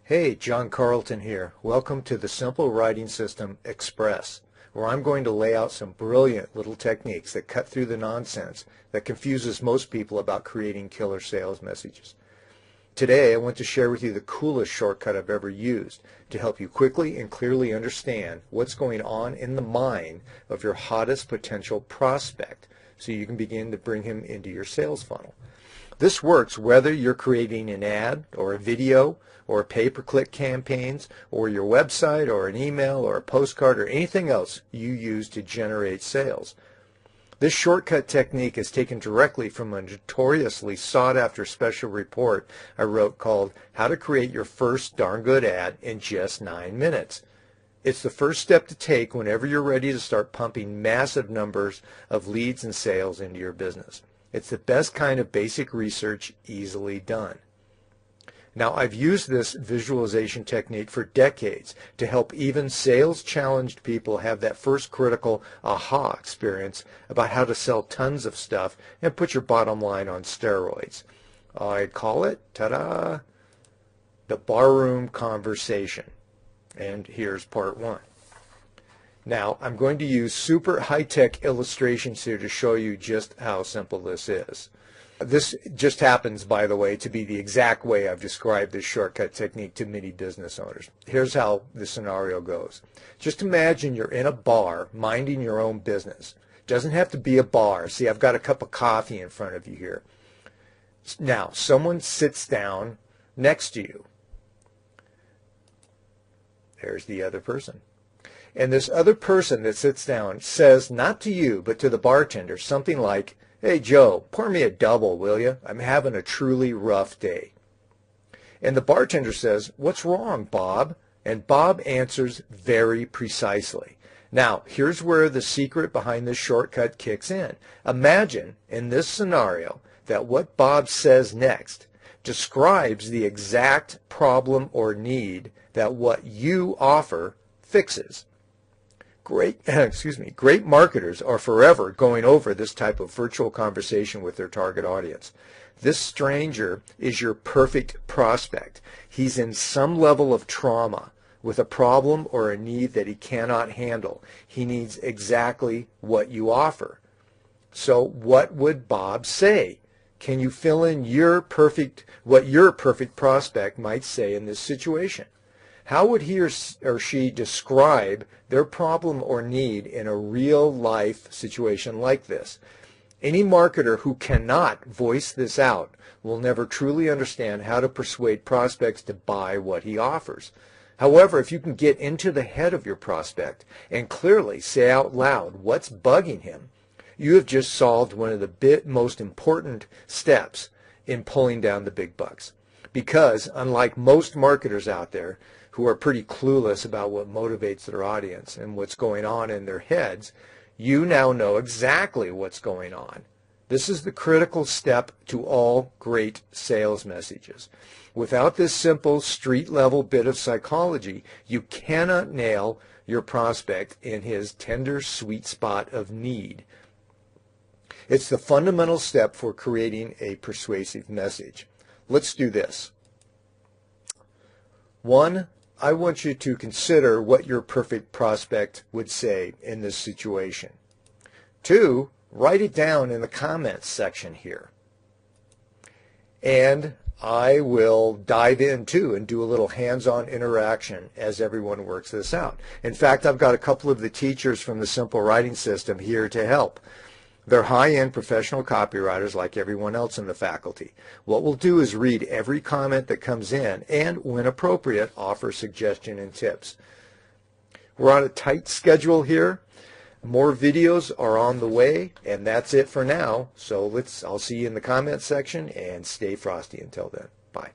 Hey, John Carlton here. Welcome to the Simple Writing System Express, where I'm going to lay out some brilliant little techniques that cut through the nonsense that confuses most people about creating killer sales messages. Today, I want to share with you the coolest shortcut I've ever used to help you quickly and clearly understand what's going on in the mind of your hottest potential prospect so you can begin to bring him into your sales funnel. This works whether you're creating an ad or a video or pay-per-click campaigns or your website or an email or a postcard or anything else you use to generate sales. This shortcut technique is taken directly from a notoriously sought-after special report I wrote called How to Create Your First Darn Good Ad in Just 9 Minutes. It's the first step to take whenever you're ready to start pumping massive numbers of leads and sales into your business. It's the best kind of basic research easily done. Now, I've used this visualization technique for decades to help even sales-challenged people have that first critical aha experience about how to sell tons of stuff and put your bottom line on steroids. I call it, ta-da, the barroom conversation. And here's part one. Now, I'm going to use super high-tech illustrations here to show you just how simple this is. This just happens, by the way, to be the exact way I've described this shortcut technique to many business owners. Here's how the scenario goes. Just imagine you're in a bar minding your own business. Doesn't have to be a bar. See, I've got a cup of coffee in front of you here. Now, someone sits down next to you. There's the other person. And this other person that sits down says, not to you, but to the bartender, something like, "Hey, Joe, pour me a double, will you? I'm having a truly rough day." And the bartender says, "What's wrong, Bob?" And Bob answers very precisely. Now, here's where the secret behind this shortcut kicks in. Imagine, in this scenario, that what Bob says next describes the exact problem or need that what you offer fixes. Great marketers are forever going over this type of virtual conversation with their target audience. This stranger is your perfect prospect. He's in some level of trauma with a problem or a need that he cannot handle. He needs exactly what you offer. So what would Bob say? Can you fill in what your perfect prospect might say in this situation? How would he or she describe their problem or need in a real-life situation like this? Any marketer who cannot voice this out will never truly understand how to persuade prospects to buy what he offers. However, if you can get into the head of your prospect and clearly say out loud what's bugging him, you have just solved one of the most important steps in pulling down the big bucks. Because, unlike most marketers out there, who are pretty clueless about what motivates their audience and what's going on in their heads, you now know exactly what's going on. This is the critical step to all great sales messages. Without this simple street-level bit of psychology, you cannot nail your prospect in his tender sweet spot of need. It's the fundamental step for creating a persuasive message. Let's do this. 1, I want you to consider what your perfect prospect would say in this situation. 2, write it down in the comments section here. And I will dive in too and do a little hands-on interaction as everyone works this out. In fact, I've got a couple of the teachers from the Simple Writing System here to help. They're high-end professional copywriters like everyone else in the faculty. What we'll do is read every comment that comes in and, when appropriate, offer suggestion and tips. We're on a tight schedule here. More videos are on the way, and that's it for now. So I'll see you in the comments section, and stay frosty until then. Bye.